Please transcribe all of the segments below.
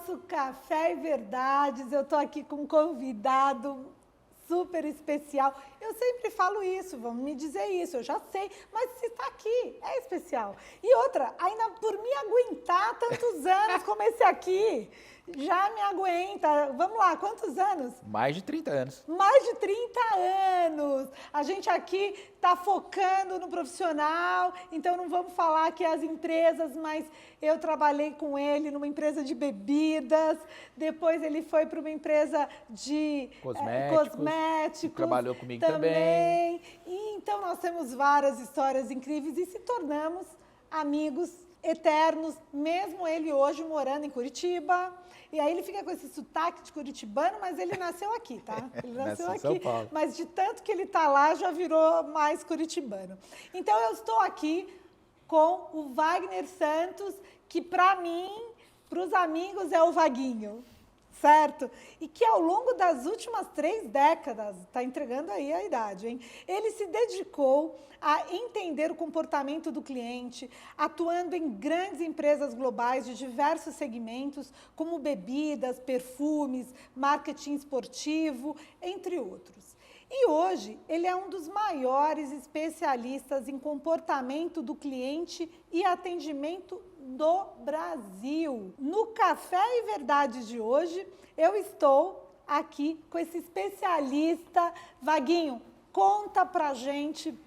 nosso Café e Verdades. Eu estou aqui com um convidado super especial. Eu sempre falo isso, vamos me dizer isso, eu já sei, mas se está aqui, é especial. E outra, ainda por me aguentar tantos anos como esse aqui, já me aguenta. Vamos lá, quantos anos? Mais de 30 anos. Mais de 30 anos. A gente aqui está focando no profissional, então não vamos falar que as empresas, mas eu trabalhei com ele numa empresa de bebidas, depois ele foi para uma empresa de cosméticos. Trabalhou comigo também. E então nós temos várias histórias incríveis e se tornamos amigos eternos, mesmo ele hoje morando em Curitiba. E aí ele fica com esse sotaque de curitibano, mas ele nasceu aqui, tá? Ele nasceu aqui, São Paulo. mas de tanto que ele tá lá, já virou mais curitibano. Então eu estou aqui com o Wagner Santos, que para mim, para os amigos, é o Vaguinho, certo? E que ao longo das últimas 3 décadas, está entregando aí a idade, hein? Ele se dedicou a entender o comportamento do cliente, atuando em grandes empresas globais de diversos segmentos, como bebidas, perfumes, marketing esportivo, entre outros. E hoje, ele é um dos maiores especialistas em comportamento do cliente e atendimento do Brasil. No Café e Verdade de hoje, eu estou aqui com esse especialista. Vaguinho, conta pra gente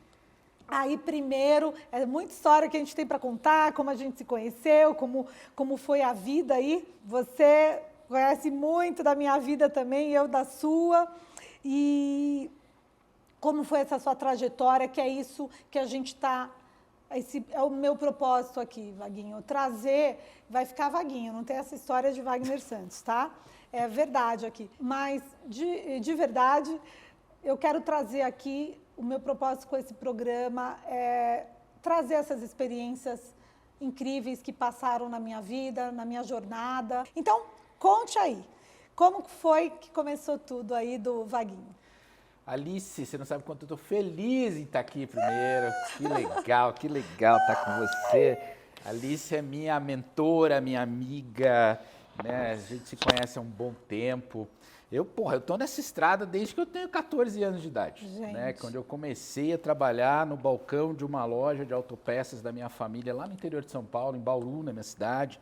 aí primeiro, é muita história que a gente tem para contar, como a gente se conheceu, como foi a vida aí. Você conhece muito da minha vida também, eu da sua. E como foi essa sua trajetória, que é isso que a gente está... Esse é o meu propósito aqui, Vaguinho, trazer... Vai ficar Vaguinho, não tem essa história de Wagner Santos, tá? É verdade aqui. Mas, de verdade, eu quero trazer aqui... O meu propósito com esse programa é trazer essas experiências incríveis que passaram na minha vida, na minha jornada. Então, conte aí, como foi que começou tudo aí do Vaguinho? Alice, você não sabe quanto eu estou feliz em estar aqui primeiro. Que legal estar com você. Alice é minha mentora, minha amiga, né? A gente se conhece há um bom tempo. Eu tô nessa estrada desde que eu tenho 14 anos de idade, né? Quando eu comecei a trabalhar no balcão de uma loja de autopeças da minha família lá no interior de São Paulo, em Bauru, na minha cidade,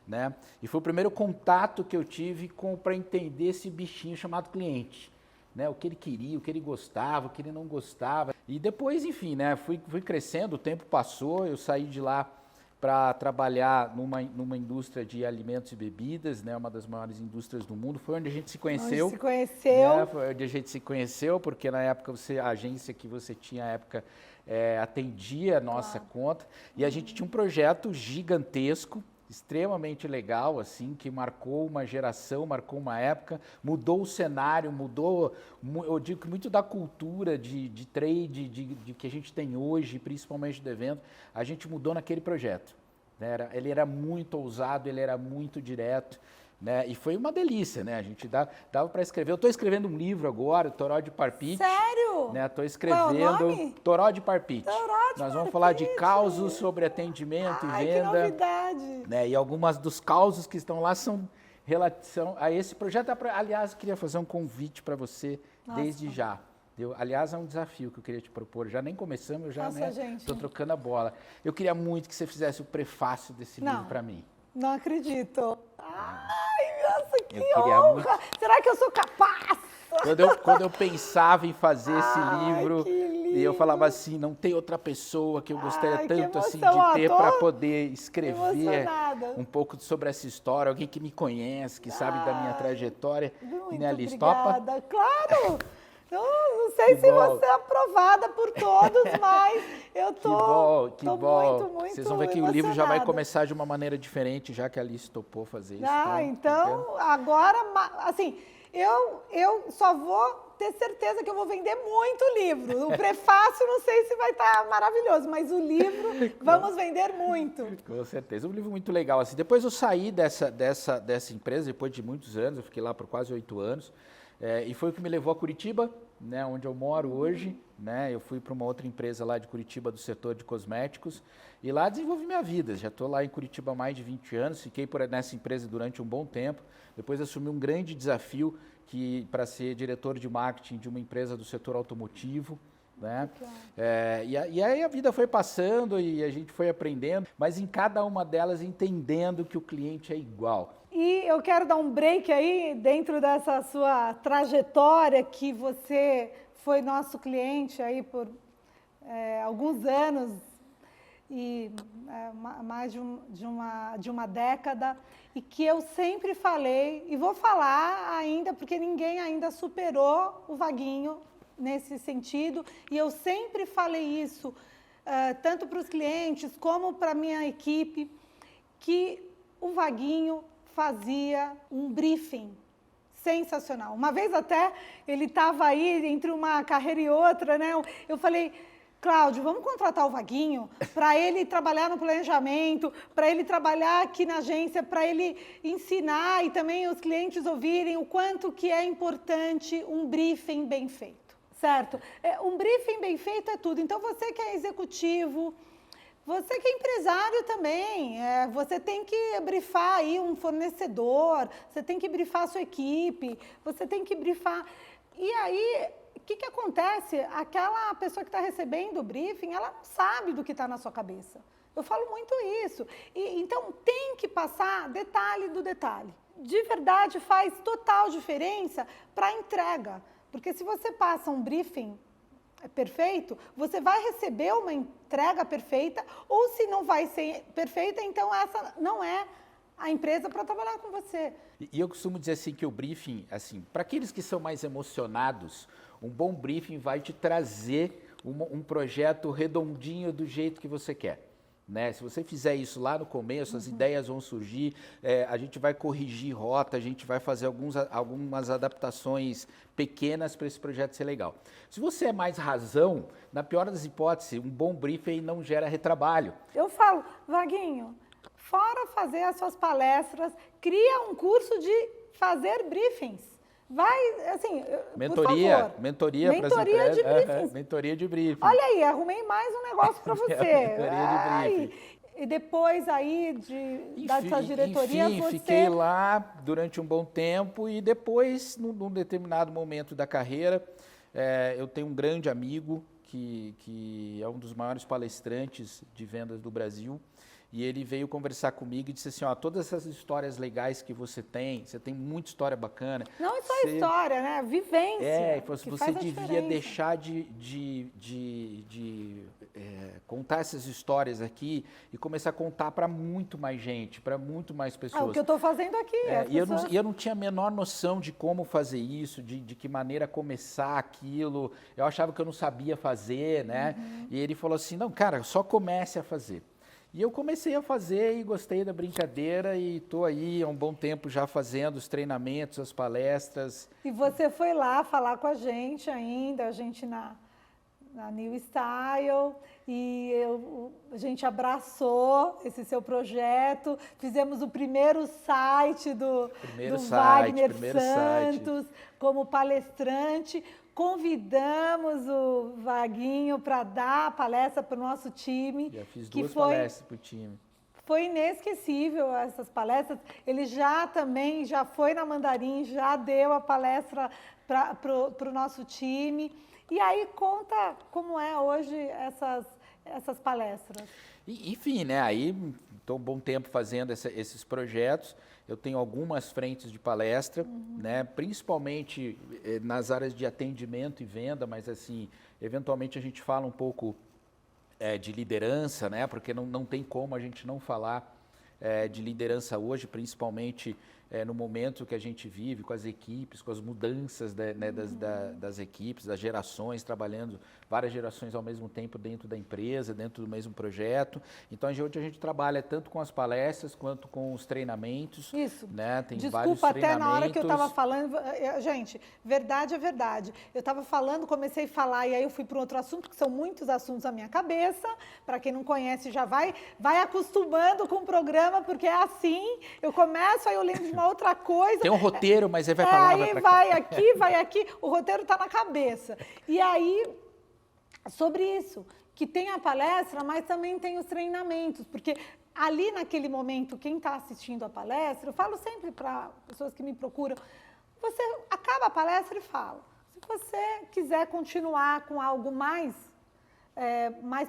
né? E foi o primeiro contato que eu tive para entender esse bichinho chamado cliente, né? O que ele queria, o que ele gostava, o que ele não gostava. E depois, enfim, né? Fui crescendo, o tempo passou, eu saí de lá para trabalhar numa indústria de alimentos e bebidas, né, uma das maiores indústrias do mundo. Foi onde a gente se conheceu. Onde se conheceu. Né, foi onde a gente se conheceu, porque na época a agência que você tinha à época atendia a nossa conta. E a gente tinha um projeto gigantesco, extremamente legal, assim, que marcou uma geração, marcou uma época, mudou o cenário, mudou, eu digo que muito da cultura de trade, de que a gente tem hoje, principalmente do evento, a gente mudou naquele projeto. Né? Ele era muito ousado, ele era muito direto, né? E foi uma delícia, né? A gente dava para escrever. Eu estou escrevendo um livro agora, Toró de Parpite. Sério? Né? Estou escrevendo Toró de Parpite. Nós vamos falar de causos sobre atendimento e venda. Que novidade! Né? E algumas dos causos que estão lá são relação a esse projeto. Aliás, eu queria fazer um convite para você desde já. Aliás, é um desafio que eu queria te propor. Já nem começamos, eu já estou trocando a bola. Eu queria muito que você fizesse o prefácio desse livro para mim. Não acredito. Ai, nossa, que honra! Muito... Será que eu sou capaz? Quando eu pensava em fazer esse livro, e eu falava assim, não tem outra pessoa que eu gostaria tanto assim de ter para poder escrever um pouco sobre essa história, alguém que me conhece, que sabe da minha trajetória. Muito Alice, obrigada. topa? Claro! Não sei se você é aprovada por todos, mas eu tô muito Vocês vão ver que o livro já vai começar de uma maneira diferente, já que a Alice topou fazer isso. Então, agora, assim, eu só vou ter certeza que eu vou vender muito livro. O prefácio não sei se vai estar maravilhoso, mas o livro vamos vender muito. Com certeza. Um livro muito legal. Assim, depois eu saí dessa empresa, depois de muitos anos, eu fiquei lá por quase 8 anos. E foi o que me levou a Curitiba, né, onde eu moro hoje, né? Eu fui para uma outra empresa lá de Curitiba do setor de cosméticos e lá desenvolvi minha vida. Já estou lá em Curitiba há mais de 20 anos, fiquei nessa empresa durante um bom tempo. Depois assumi um grande desafio para ser diretor de marketing de uma empresa do setor automotivo. Né? E aí a vida foi passando e a gente foi aprendendo, mas em cada uma delas entendendo que o cliente é igual. E eu quero dar um break aí dentro dessa sua trajetória, que você foi nosso cliente aí por alguns anos e mais de uma década, e que eu sempre falei, e vou falar ainda, porque ninguém ainda superou o Vaguinho nesse sentido, e eu sempre falei isso, tanto para os clientes como para a minha equipe, que o Vaguinho fazia um briefing sensacional. Uma vez até, ele estava aí entre uma carreira e outra, né? Eu falei, Cláudio, vamos contratar o Vaguinho para ele trabalhar no planejamento, para ele trabalhar aqui na agência, para ele ensinar e também os clientes ouvirem o quanto que é importante um briefing bem feito, certo? Um briefing bem feito é tudo. Então, você que é executivo, você que é empresário também, você tem que brifar aí um fornecedor, você tem que brifar a sua equipe, você tem que brifar... E aí, o que acontece? Aquela pessoa que está recebendo o briefing, ela não sabe do que está na sua cabeça. Eu falo muito isso. Então, tem que passar detalhe do detalhe. De verdade, faz total diferença para a entrega. Porque se você passa um briefing perfeito, você vai receber uma entrega perfeita, ou se não vai ser perfeita, então essa não é a empresa para trabalhar com você. E eu costumo dizer assim que o briefing, assim, para aqueles que são mais emocionados, um bom briefing vai te trazer um projeto redondinho do jeito que você quer. Né? Se você fizer isso lá no começo, as ideias vão surgir, a gente vai corrigir rota, a gente vai fazer algumas adaptações pequenas para esse projeto ser legal. Se você é mais razão, na pior das hipóteses, um bom briefing não gera retrabalho. Eu falo, Vaguinho, fora fazer as suas palestras, cria um curso de fazer briefings. Vai, assim, mentoria, por favor. Mentoria para as empresas. De briefings. Mentoria de briefing. Olha aí, arrumei mais um negócio para você. Mentoria de briefing. E depois aí dessa diretoria, enfim, fiquei lá durante um bom tempo e depois, num determinado momento da carreira, eu tenho um grande amigo que é um dos maiores palestrantes de vendas do Brasil. E ele veio conversar comigo e disse assim, ó, todas essas histórias legais que você tem muita história bacana. Não é só história, né? Vivência. Você devia deixar de contar essas histórias aqui e começar a contar para muito mais gente, para muito mais pessoas. O que eu estou fazendo aqui. E eu não tinha a menor noção de como fazer isso, de que maneira começar aquilo. Eu achava que eu não sabia fazer, né? E ele falou assim, não, cara, só comece a fazer. E eu comecei a fazer e gostei da brincadeira e estou aí há um bom tempo já fazendo os treinamentos, as palestras. E você foi lá falar com a gente ainda, a gente na New Style, e a gente abraçou esse seu projeto, fizemos o primeiro site do Wagner Santos como palestrante. Convidamos o Vaguinho para dar a palestra para o nosso time. Já fiz duas palestras para o time. Foi inesquecível essas palestras. Ele já foi na Mandarim, já deu a palestra para o nosso time. E aí conta como é hoje essas palestras. Enfim, né? Aí estou um bom tempo fazendo esses projetos. Eu tenho algumas frentes de palestra, né? Principalmente nas áreas de atendimento e venda, mas assim, eventualmente a gente fala um pouco de liderança, né? Porque não tem como a gente não falar de liderança hoje, principalmente no momento que a gente vive, com as equipes, com as mudanças das equipes, das gerações, trabalhando várias gerações ao mesmo tempo dentro da empresa, dentro do mesmo projeto. Então, hoje a gente trabalha tanto com as palestras quanto com os treinamentos. Isso. Né? Tem Desculpa, vários até na hora que eu estava falando, gente, verdade é verdade. Eu estava falando, comecei a falar e aí eu fui para um outro assunto, que são muitos assuntos na minha cabeça. Para quem não conhece, já vai acostumando com o programa, porque é assim, eu começo, aí eu lembro de uma outra coisa. Tem um roteiro, mas aí vai pra lá, aí vai pra cá. vai aqui, o roteiro está na cabeça. E aí, sobre isso, que tem a palestra, mas também tem os treinamentos, porque ali naquele momento, quem está assistindo a palestra, eu falo sempre para pessoas que me procuram, você acaba a palestra e fala, se você quiser continuar com algo mais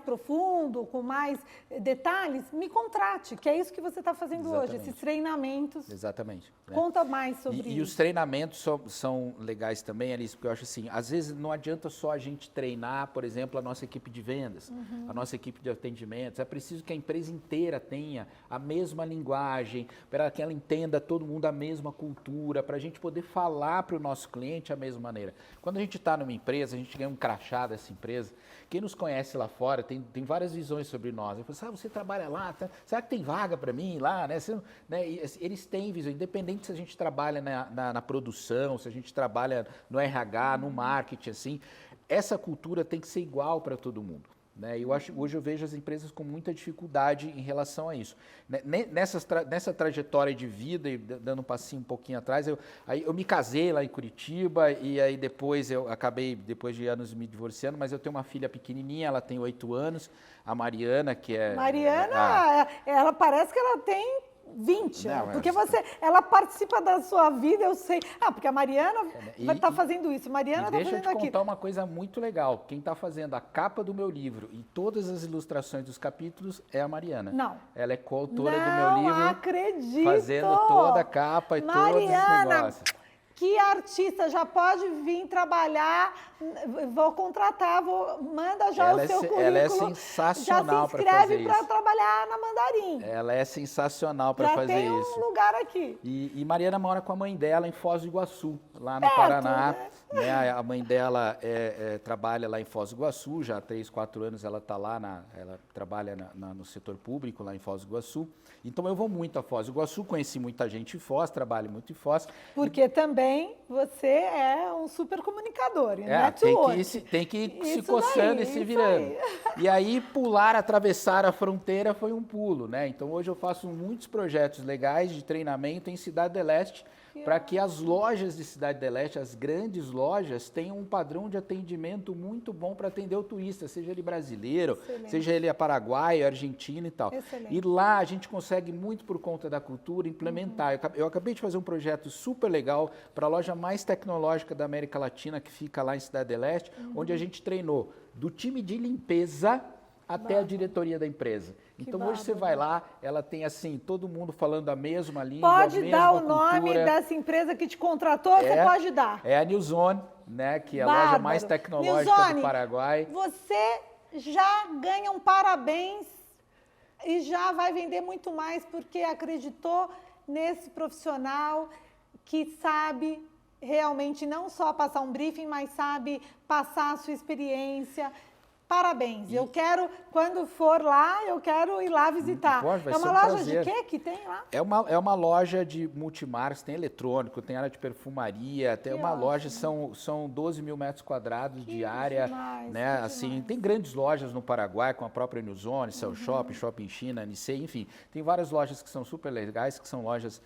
profundo, com mais detalhes, me contrate, que é isso que você está fazendo hoje, esses treinamentos. Exatamente. Conta mais sobre isso. E os treinamentos são legais também, Alice, porque eu acho assim, às vezes não adianta só a gente treinar, por exemplo, a nossa equipe de vendas, a nossa equipe de atendimentos, é preciso que a empresa inteira tenha a mesma linguagem, para que ela entenda todo mundo a mesma cultura, para a gente poder falar para o nosso cliente a mesma maneira. Quando a gente está numa empresa, a gente ganha um crachá dessa empresa, quem nos conhece lá fora tem várias visões sobre nós. Eu falo, você trabalha lá, será que tem vaga para mim lá? Né? Eles têm visão, independente se a gente trabalha na produção, se a gente trabalha no RH, no marketing, assim, essa cultura tem que ser igual para todo mundo. Né? Hoje eu vejo as empresas com muita dificuldade em relação a isso. Nessa trajetória de vida, e dando um passinho um pouquinho atrás, eu me casei lá em Curitiba e aí depois eu acabei, depois de anos, me divorciando, mas eu tenho uma filha pequenininha, ela tem 8 anos, a Mariana, que é... Mariana, ela parece que ela tem 20, não, porque ela participa da sua vida, eu sei. Porque a Mariana está fazendo isso, Mariana está fazendo aquilo. Deixa eu te contar uma coisa muito legal. Quem está fazendo a capa do meu livro e todas as ilustrações dos capítulos é a Mariana. Não. Ela é coautora do meu livro. Não acredito. Fazendo toda a capa e todos os negócios. Que artista, já pode vir trabalhar, vou contratar, manda já o seu currículo. Ela é sensacional para fazer isso. Já se inscreve para trabalhar na Mandarim. Ela é sensacional para fazer isso. Já tem um lugar aqui. E Mariana mora com a mãe dela em Foz do Iguaçu, lá no Paraná. Né? A mãe dela trabalha lá em Foz do Iguaçu, já há 3, 4 anos ela está lá, ela trabalha no setor público lá em Foz do Iguaçu. Então eu vou muito a Foz do Iguaçu, conheci muita gente em Foz, trabalho muito em Foz. Porque também você é um super comunicador, né? Tem que ir se coçando e se virando. E aí atravessar a fronteira foi um pulo, né? Então hoje eu faço muitos projetos legais de treinamento em Cidade do Leste, para que as lojas de Cidade do Leste, as grandes lojas, tenham um padrão de atendimento muito bom para atender o turista, seja ele brasileiro, seja ele paraguaio, argentino e tal. Excelente. E lá a gente consegue muito por conta da cultura implementar. Eu acabei de fazer um projeto super legal para a loja mais tecnológica da América Latina, que fica lá em Cidade do Leste, onde a gente treinou do time de limpeza até a diretoria da empresa. Então hoje você vai lá, ela tem assim, todo mundo falando a mesma língua, pode dar o nome dessa empresa que te contratou, você pode dar. É a Newzone, né, que é a loja mais tecnológica do Paraguai. Você já ganha um parabéns e já vai vender muito mais porque acreditou nesse profissional que sabe realmente não só passar um briefing, mas sabe passar a sua experiência. Parabéns. Eu quero, quando for lá, eu quero ir lá visitar. Vai é uma loja de quê que tem lá? É uma loja de multimarcas, tem eletrônico, tem área de perfumaria, tem uma loja, são 12 mil metros quadrados de área. Demais, né? Assim, tem grandes lojas no Paraguai, com a própria Newzone, Cell Shopping, Shopping China, Nicei, enfim. Tem várias lojas que são super legais, que são lojas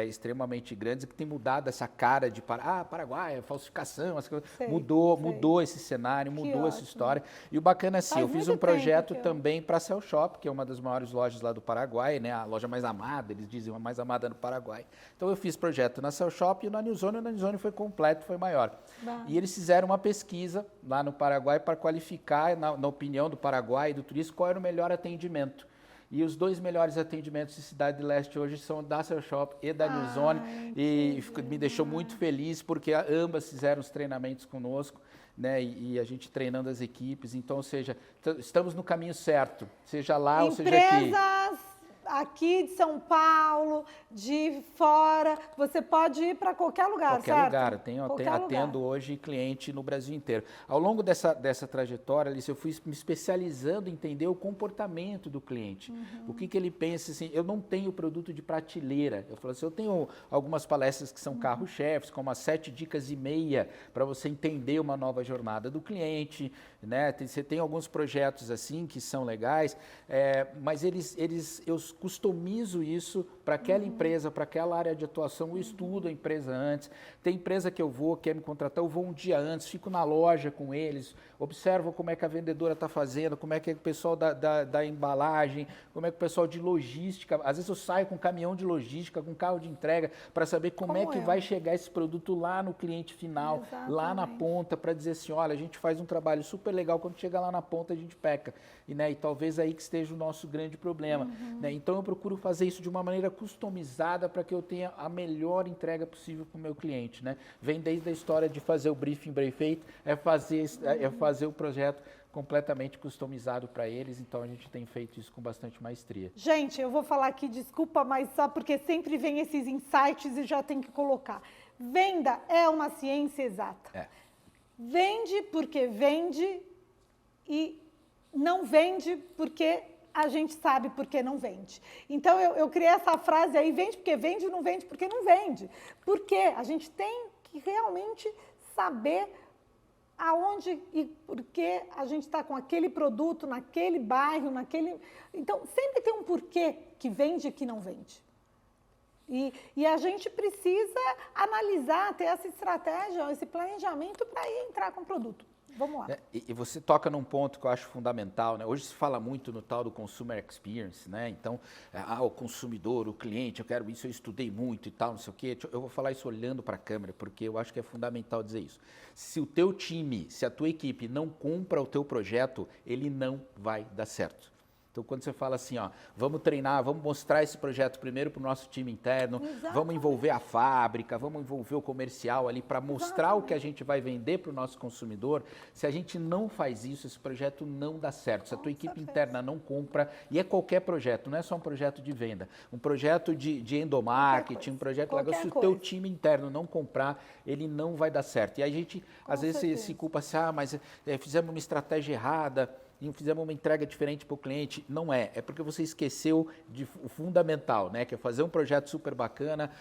extremamente grandes, que tem mudado essa cara de Paraguai, falsificação, as coisas. Mudou esse cenário, mudou essa história. E o bacana é assim, eu fiz um projeto também para a Cell Shop, que é uma das maiores lojas lá do Paraguai, né? A loja mais amada, eles dizem, a mais amada no Paraguai. Então eu fiz projeto na Cell Shop e na Newzone foi completo, foi maior. E eles fizeram uma pesquisa lá no Paraguai para qualificar, na opinião do Paraguai e do turista, qual era o melhor atendimento. E os 2 melhores atendimentos de Cidade do Leste hoje são da Cell Shop e da Newzone. E me deixou muito feliz porque ambas fizeram os treinamentos conosco, né? E a gente treinando as equipes. Então, ou seja, estamos no caminho certo, seja lá ou seja aqui. Aqui de São Paulo, de fora, você pode ir para qualquer lugar, qualquer certo? Lugar. Atendo hoje cliente no Brasil inteiro. Ao longo dessa trajetória, Alice, eu fui me especializando em entender o comportamento do cliente. O que ele pensa, assim, eu não tenho produto de prateleira. Eu falo assim, eu tenho algumas palestras que são carro-chefes, como as 7 dicas e meia, para você entender uma nova jornada do cliente, né? Você tem alguns projetos assim que são legais, mas eu customizo isso para aquela empresa, para aquela área de atuação, eu estudo a empresa antes. Tem empresa que eu vou, quer me contratar, eu vou um dia antes, fico na loja com eles, observo como é que a vendedora está fazendo, como é que é o pessoal da embalagem, como é que o pessoal de logística, às vezes eu saio com caminhão de logística, com carro de entrega, para saber como é que vai chegar esse produto lá no cliente final, lá na ponta, para dizer assim, olha, a gente faz um trabalho super legal, quando chega lá na ponta a gente peca. E talvez aí que esteja o nosso grande problema. Né? Então eu procuro fazer isso de uma maneira customizada para que eu tenha a melhor entrega possível para o meu cliente. Né? Vem desde a história de fazer o briefing bem feito, é fazer o projeto completamente customizado para eles, então a gente tem feito isso com bastante maestria. Gente, eu vou falar aqui, desculpa, mas só porque sempre vem esses insights e já tem que colocar. Venda é uma ciência exata. Vende porque vende e não vende porque a gente sabe porque não vende. Então, eu criei essa frase aí, vende porque vende, não vende porque não vende. Porque a gente tem que realmente saber aonde e por que a gente está com aquele produto, naquele bairro, Então, sempre tem um porquê que vende e que não vende. E a gente precisa analisar, ter essa estratégia, esse planejamento para ir entrar com o produto. Vamos lá. E você toca num ponto que eu acho fundamental, né? Hoje se fala muito no tal do consumer experience, né? Então, o consumidor, o cliente, eu quero isso, eu estudei muito e tal, não sei o quê. Eu vou falar isso olhando para a câmera, porque eu acho que é fundamental dizer isso. Se o teu time, se a tua equipe não compra o teu projeto, ele não vai dar certo. Então, quando você fala assim, ó, vamos treinar, vamos mostrar esse projeto primeiro para o nosso time interno, vamos envolver a fábrica, vamos envolver o comercial ali para mostrar o que a gente vai vender para o nosso consumidor. Se a gente não faz isso, esse projeto não dá certo. Se a tua equipe interna não compra, e é qualquer projeto, não é só um projeto de venda, um projeto de endomarketing, um projeto legal, se o teu time interno não comprar, ele não vai dar certo. E a gente, às vezes, se culpa assim, mas fizemos uma estratégia errada, e fizemos uma entrega diferente para o cliente. Não é, é porque você esqueceu o fundamental, né? Que é fazer um projeto super bacana,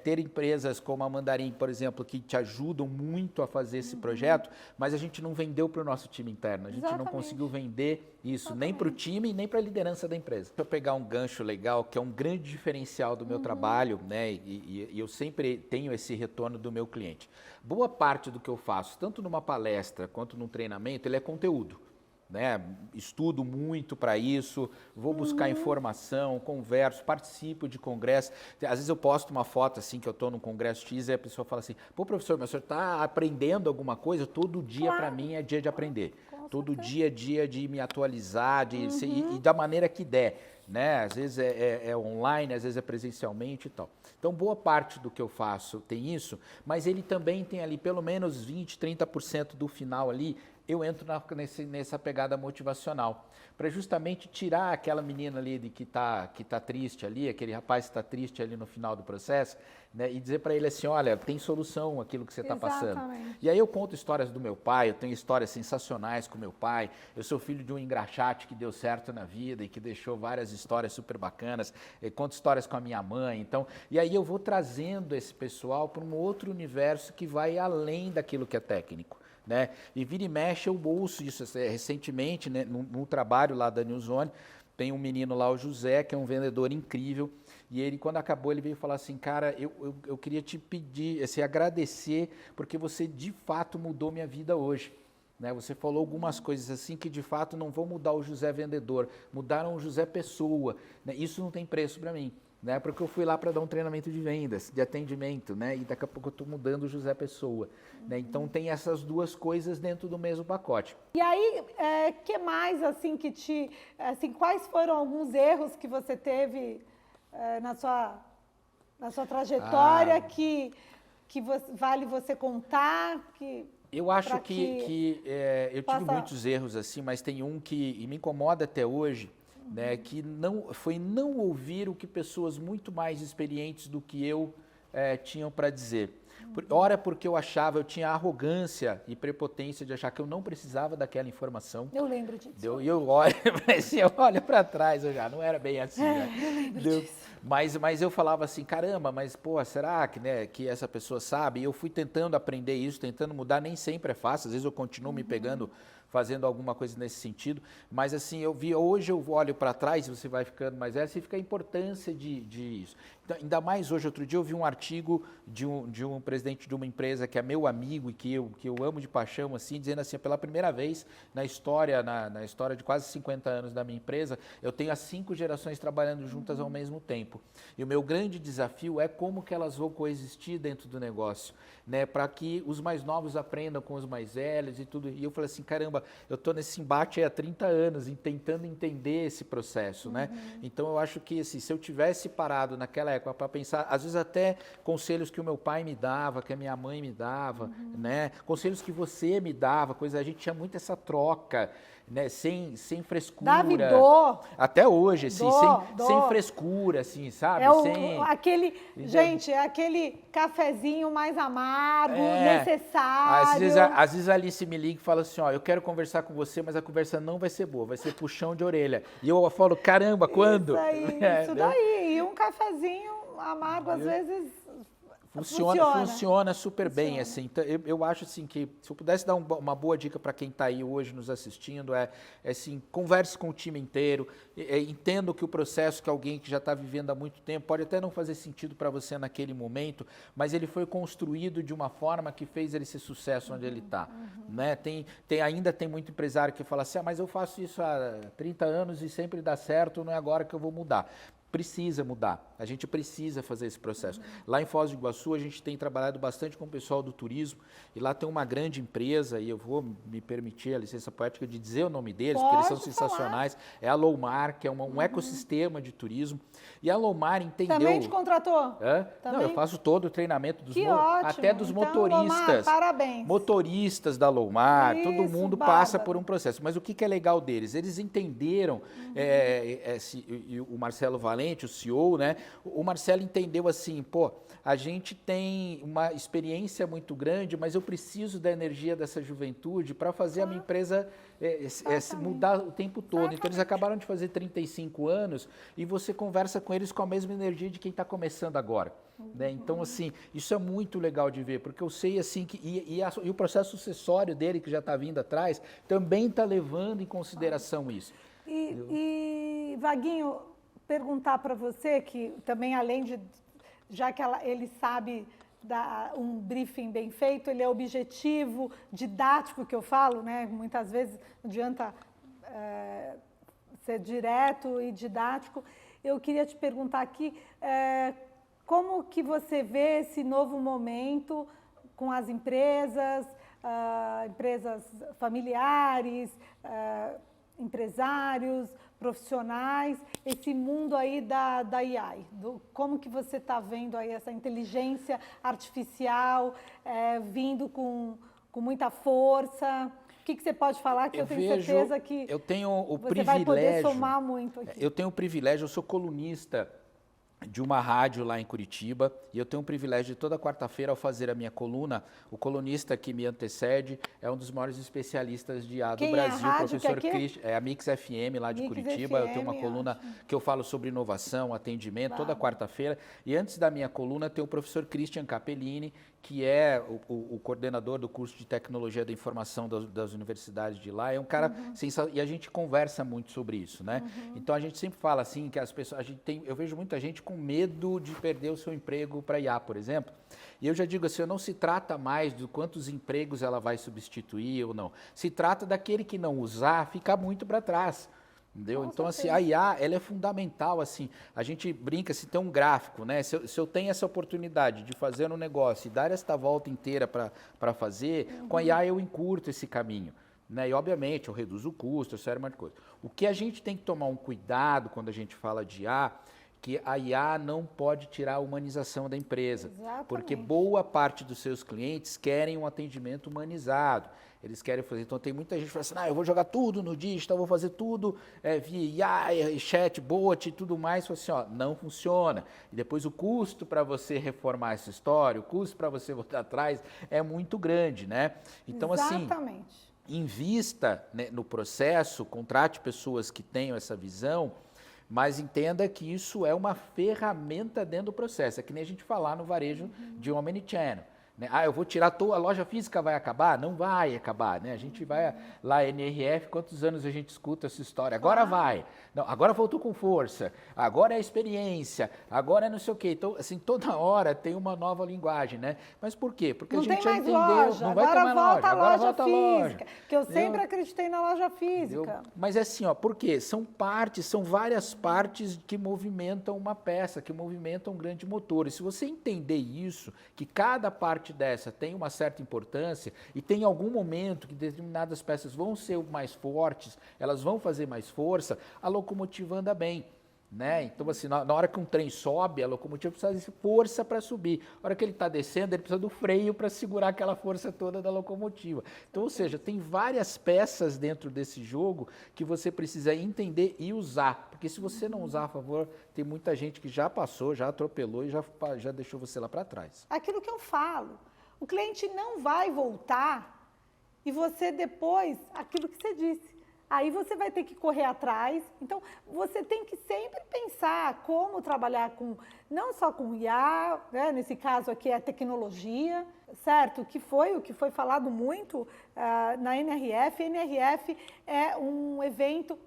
ter empresas como a Mandarim, por exemplo, que te ajudam muito a fazer esse projeto, mas a gente não vendeu para o nosso time interno, a gente não conseguiu vender isso, nem para o time, nem para a liderança da empresa. Deixa eu pegar um gancho legal, que é um grande diferencial do meu trabalho, né? E eu sempre tenho esse retorno do meu cliente. Boa parte do que eu faço, tanto numa palestra quanto num treinamento, ele é conteúdo. Né? Estudo muito para isso, vou buscar informação, converso, participo de congresso. Às vezes eu posto uma foto assim que eu estou num congresso X e a pessoa fala assim, pô professor, mas o senhor está aprendendo alguma coisa? Todo dia para mim é dia de aprender. Todo dia é dia de me atualizar, e da maneira que der. Né? Às vezes é online, às vezes é presencialmente e tal. Então, boa parte do que eu faço tem isso, mas ele também tem ali pelo menos 20, 30% do final ali, eu entro nessa pegada motivacional, para justamente tirar aquela menina ali que tá triste ali, aquele rapaz que está triste ali no final do processo, né, e dizer para ele assim, olha, tem solução aquilo que você está passando. E aí eu conto histórias do meu pai, eu tenho histórias sensacionais com meu pai, eu sou filho de um engraxate que deu certo na vida e que deixou várias histórias super bacanas, eu conto histórias com a minha mãe, então, e aí eu vou trazendo esse pessoal para um outro universo que vai além daquilo que é técnico. Né? E vira e mexe eu ouço isso recentemente, né, num trabalho lá da Newzone, tem um menino lá, o José, que é um vendedor incrível, e ele, quando acabou, ele veio falar assim, cara, eu queria te pedir, assim, agradecer, porque você de fato mudou minha vida hoje. Né? Você falou algumas coisas assim que de fato não vão mudar o José vendedor, mudaram o José pessoa. Né? Isso não tem preço para mim. Né? Porque eu fui lá para dar um treinamento de vendas, de atendimento, né? E daqui a pouco eu estou mudando o José Pessoa. Né? Então tem essas duas coisas dentro do mesmo pacote. E aí, que mais assim quais foram alguns erros que você teve na sua trajetória que vale você contar? Eu acho que eu tive muitos erros assim, mas tem um que me incomoda até hoje. Né, que não ouvir o que pessoas muito mais experientes do que eu tinham para dizer. Ora porque eu tinha arrogância e prepotência de achar que eu não precisava daquela informação. Eu lembro disso. E eu olho para trás, eu já não era bem assim. Né? Eu lembro disso. Mas eu falava assim, caramba, mas pô, será que, né, que essa pessoa sabe? E eu fui tentando aprender isso, tentando mudar, nem sempre é fácil, às vezes eu continuo me pegando fazendo alguma coisa nesse sentido, mas assim, hoje eu olho para trás, você vai ficando mais velho, você fica a importância de isso. Então, ainda mais hoje, outro dia eu vi um artigo de um presidente de uma empresa que é meu amigo e que eu amo de paixão, assim, dizendo assim, pela primeira vez na história, na história de quase 50 anos da minha empresa, eu tenho as 5 gerações trabalhando juntas ao mesmo tempo. E o meu grande desafio é como que elas vão coexistir dentro do negócio, né, para que os mais novos aprendam com os mais velhos e tudo. E eu falei assim, caramba, eu estou nesse embate há 30 anos, tentando entender esse processo, né? Então eu acho que assim, se eu tivesse parado naquela época para pensar, às vezes até conselhos que o meu pai me dava, que a minha mãe me dava, né? Conselhos que você me dava, a gente tinha muito essa troca, né? Sem frescura. Dava e dó. Até hoje, assim, Dó. sem frescura, assim, sabe? Gente, é aquele cafezinho mais amargo, necessário. Às vezes a Alice me liga e fala assim, ó, eu quero conversar com você, mas a conversa não vai ser boa, vai ser puxão de orelha. E eu falo, caramba, quando? Isso daí. E um cafezinho amargo, às vezes... Funciona super bem, assim. Então, eu acho assim que se eu pudesse dar uma boa dica para quem está aí hoje nos assistindo, é assim, converse com o time inteiro, entenda que o processo que alguém que já está vivendo há muito tempo pode até não fazer sentido para você naquele momento, mas ele foi construído de uma forma que fez ele ser sucesso onde ele está, né? Ainda tem muito empresário que fala assim, mas eu faço isso há 30 anos e sempre dá certo, não é agora que eu vou mudar. Precisa mudar, a gente precisa fazer esse processo. Lá em Foz do Iguaçu a gente tem trabalhado bastante com o pessoal do turismo e lá tem uma grande empresa e eu vou me permitir a licença poética de dizer o nome deles, porque eles são sensacionais. É a Lowmar, que é um ecossistema de turismo e a Lowmar entendeu... Também te contratou? Não, eu faço todo o treinamento até dos então, motoristas. Lowmar, parabéns. Motoristas da Lowmar, todo mundo passa bárbaro. por um processo. Mas o que é legal deles? Eles entenderam, o Marcelo Valente, o CEO, né? O Marcelo entendeu assim, pô, a gente tem uma experiência muito grande, mas eu preciso da energia dessa juventude para fazer a minha empresa mudar o tempo todo. Então eles acabaram de fazer 35 anos e você conversa com eles com a mesma energia de quem está começando agora. Né? Então, assim, isso é muito legal de ver, porque eu sei assim que e o processo sucessório dele, que já está vindo atrás, também está levando em consideração isso. E Vaguinho, perguntar para você que também, além de, já que ele sabe dar um briefing bem feito, ele é objetivo, didático, que eu falo, né? Muitas vezes não adianta ser direto e didático. Eu queria te perguntar aqui, como que você vê esse novo momento com as empresas, empresas familiares, empresários, profissionais, esse mundo aí da AI, como que você está vendo aí essa inteligência artificial vindo com muita força? O que você pode falar que eu tenho certeza que eu tenho o você vai poder somar muito aqui? Eu tenho o privilégio, eu sou colunista de uma rádio lá em Curitiba e eu tenho o privilégio de toda quarta-feira ao fazer a minha coluna, o colunista que me antecede é um dos maiores especialistas de IA do Brasil, o professor Christian, é a Mix FM lá de Curitiba, eu tenho uma coluna que eu falo sobre inovação, atendimento, toda quarta-feira, e antes da minha coluna tem o professor Christian Capellini, que é o coordenador do curso de Tecnologia da Informação das universidades de lá, é um cara sensacional, e a gente conversa muito sobre isso, né? Então a gente sempre fala assim, que as pessoas, eu vejo muita gente com medo de perder o seu emprego para IA, por exemplo, e eu já digo assim, não se trata mais de quantos empregos ela vai substituir ou não, se trata daquele que não usar, ficar muito para trás. Entendeu? Então, assim, a IA, ela é fundamental, assim, a gente brinca, se tem um gráfico, né, se eu tenho essa oportunidade de fazer um negócio e dar esta volta inteira para fazer, com a IA eu encurto esse caminho, né, e obviamente eu reduzo o custo, eu sério, uma coisa. O que a gente tem que tomar um cuidado quando a gente fala de IA, que a IA não pode tirar a humanização da empresa, porque boa parte dos seus clientes querem um atendimento humanizado. Eles querem fazer, então tem muita gente que fala assim, eu vou jogar tudo no digital, vou fazer tudo via IA, chatbot e tudo mais, assim, não funciona. E depois o custo para você reformar essa história, o custo para você voltar atrás é muito grande, né? Então, assim, invista, né, no processo, contrate pessoas que tenham essa visão, mas entenda que isso é uma ferramenta dentro do processo. É que nem a gente falar no varejo de omnichannel. né? Ah, eu vou tirar a loja física, vai acabar? Não vai acabar, né? A gente vai lá, NRF, quantos anos a gente escuta essa história? Agora vai. Não, agora voltou com força. Agora é experiência. Agora é não sei o quê. Então, assim, toda hora tem uma nova linguagem, né? Mas por quê? Porque Não a gente tem já mais entendeu. loja, Não vai ter agora mais volta loja. a Agora loja volta a física. loja. Que eu sempre acreditei na loja física. Mas é assim, ó, por quê? São várias partes que movimentam uma peça, que movimentam um grande motor. E se você entender isso, que cada parte dessa tem uma certa importância e tem algum momento que determinadas peças vão ser mais fortes, elas vão fazer mais força, a locomotiva anda bem. Né? Então, assim, na hora que um trem sobe, a locomotiva precisa de força para subir. Na hora que ele está descendo, ele precisa do freio para segurar aquela força toda da locomotiva. Então, ou seja, tem várias peças dentro desse jogo que você precisa entender e usar. Porque se você não usar a favor, tem muita gente que já passou, já atropelou e já deixou você lá para trás. Aquilo que eu falo, o cliente não vai voltar e você depois, aquilo que você disse, aí você vai ter que correr atrás. Então, você tem que sempre pensar como trabalhar não só com IA, né? Nesse caso aqui é a tecnologia, certo? O que foi falado muito na NRF. A NRF é o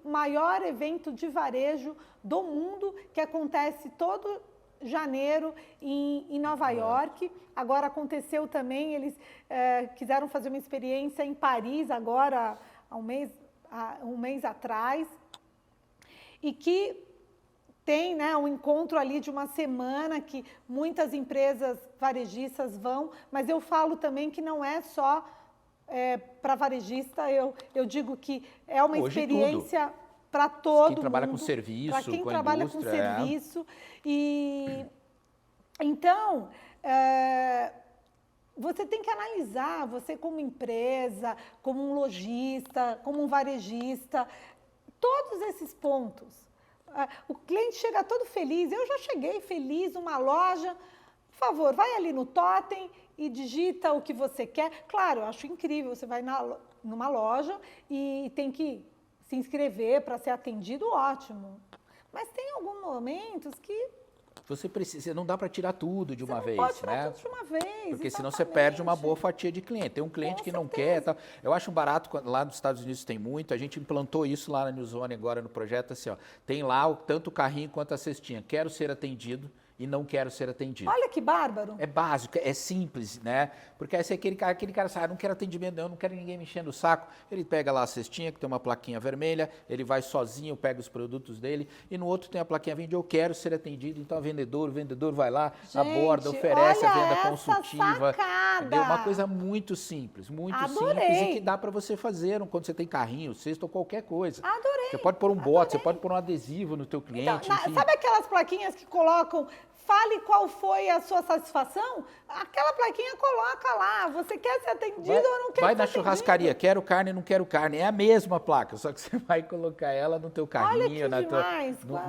maior evento de varejo do mundo, que acontece todo janeiro em Nova York. Agora aconteceu também, eles quiseram fazer uma experiência em Paris agora, há um mês atrás, e que tem, né, um encontro ali de uma semana que muitas empresas varejistas vão, mas eu falo também que não é só para varejista, eu digo que é uma Hoje experiência para todo mundo. Quem trabalha com serviço, para quem com a trabalha indústria, com serviço. E então, você tem que analisar, você como empresa, como um lojista, como um varejista, todos esses pontos. O cliente chega todo feliz, eu já cheguei feliz numa loja. Por favor, vai ali no Totem e digita o que você quer. Claro, eu acho incrível, você vai numa loja e tem que se inscrever para ser atendido, ótimo. Mas tem alguns momentos que você precisa, não dá para tirar tudo de uma vez, pode tirar né? tudo de uma vez. Porque senão você exatamente. perde uma boa fatia de cliente. Tem um cliente Com que não certeza. quer, tal. Eu acho barato, lá nos Estados Unidos tem muito, a gente implantou isso lá na New Zone agora no projeto, assim, ó, tem lá tanto o carrinho quanto a cestinha. Quero ser atendido e não quero ser atendido. Olha que bárbaro. É básico, é simples, né? Porque aí aquele cara sabe, não quero atendimento, não quero ninguém me enchendo o saco. Ele pega lá a cestinha, que tem uma plaquinha vermelha, ele vai sozinho, pega os produtos dele, e no outro tem a plaquinha verde, eu quero ser atendido. Então o vendedor vai lá, aborda, oferece a venda consultiva. Entendeu? Uma coisa muito simples e que dá para você fazer quando você tem carrinho, cesto ou qualquer coisa. Adorei. Você pode pôr um bote, você pode pôr um adesivo no teu cliente. Então, sabe aquelas plaquinhas que colocam, fale qual foi a sua satisfação? Aquela plaquinha coloca lá, você quer ser atendido ou não quer ser Vai na atendido? churrascaria, quero carne, não quero carne. É a mesma placa, só que você vai colocar ela no teu carrinho,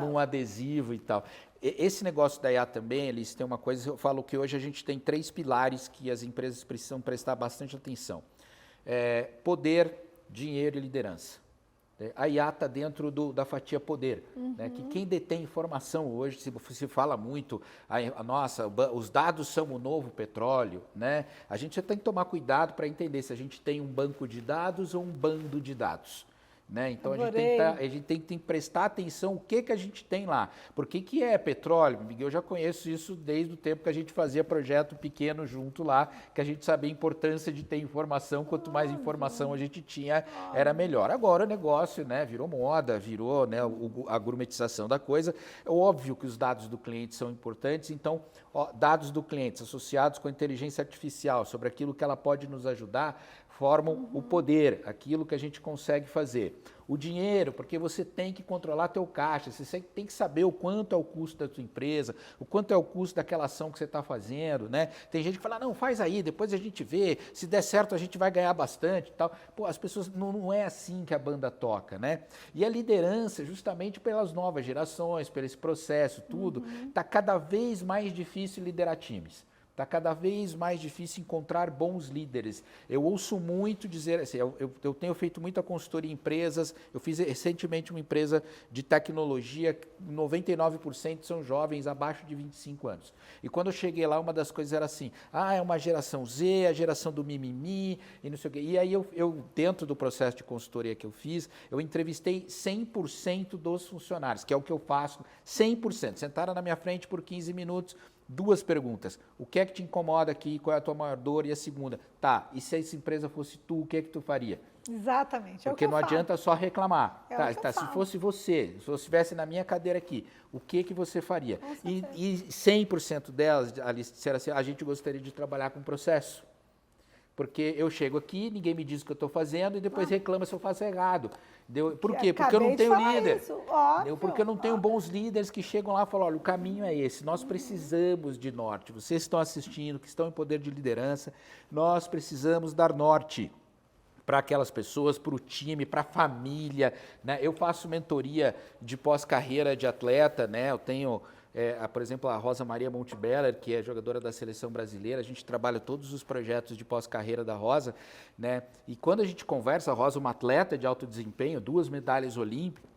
num adesivo e tal. Esse negócio da IA também, eles têm uma coisa, eu falo que hoje a gente tem 3 pilares que as empresas precisam prestar bastante atenção. Poder, dinheiro e liderança. A IA está dentro da fatia poder, né? Que quem detém informação hoje, se fala muito, os dados são o novo petróleo, né? A gente tem que tomar cuidado para entender se a gente tem um banco de dados ou um bando de dados. Né? Então a gente tem que prestar atenção o que a gente tem lá. Por que é petróleo? Eu já conheço isso desde o tempo que a gente fazia projeto pequeno junto lá, que a gente sabia a importância de ter informação, quanto mais informação a gente tinha, era melhor. Agora o negócio, né, virou moda, virou, né, a gourmetização da coisa. É óbvio que os dados do cliente são importantes, então dados do cliente associados com a inteligência artificial, sobre aquilo que ela pode nos ajudar, formam o poder, aquilo que a gente consegue fazer. O dinheiro, porque você tem que controlar teu caixa, você tem que saber o quanto é o custo da tua empresa, o quanto é o custo daquela ação que você está fazendo, né? Tem gente que fala, não, faz aí, depois a gente vê, se der certo a gente vai ganhar bastante e tal. Pô, as pessoas, não é assim que a banda toca, né? E a liderança, justamente pelas novas gerações, por esse processo, tudo, está cada vez mais difícil liderar times. Está cada vez mais difícil encontrar bons líderes. Eu ouço muito dizer, assim, eu tenho feito muita consultoria em empresas, eu fiz recentemente uma empresa de tecnologia, 99% são jovens abaixo de 25 anos. E quando eu cheguei lá, uma das coisas era assim, é uma geração Z, a geração do mimimi, e não sei o quê. E aí eu dentro do processo de consultoria que eu fiz, eu entrevistei 100% dos funcionários, que é o que eu faço, 100%. Sentaram na minha frente por 15 minutos, 2 perguntas. O que é que te incomoda aqui? Qual é a tua maior dor? E a segunda, tá, e se essa empresa fosse tu, o que é que tu faria? Exatamente. Porque não adianta só reclamar. Se falo. fosse você, se eu estivesse na minha cadeira aqui, o que você faria? E 100% delas ali disseram assim, a gente gostaria de trabalhar com processo. Porque eu chego aqui, ninguém me diz o que eu estou fazendo e depois reclama se eu faço errado. Por quê? Porque eu não tenho líder. Porque eu não tenho bons líderes que chegam lá e falam, olha, o caminho é esse, nós precisamos de norte. Vocês estão assistindo, que estão em poder de liderança, nós precisamos dar norte para aquelas pessoas, para o time, para a família, né? Eu faço mentoria de pós-carreira de atleta, né? Eu tenho... por exemplo, a Rosa Maria Montebeller, que é jogadora da seleção brasileira, a gente trabalha todos os projetos de pós-carreira da Rosa, né? E quando a gente conversa, a Rosa é uma atleta de alto desempenho, 2 medalhas olímpicas,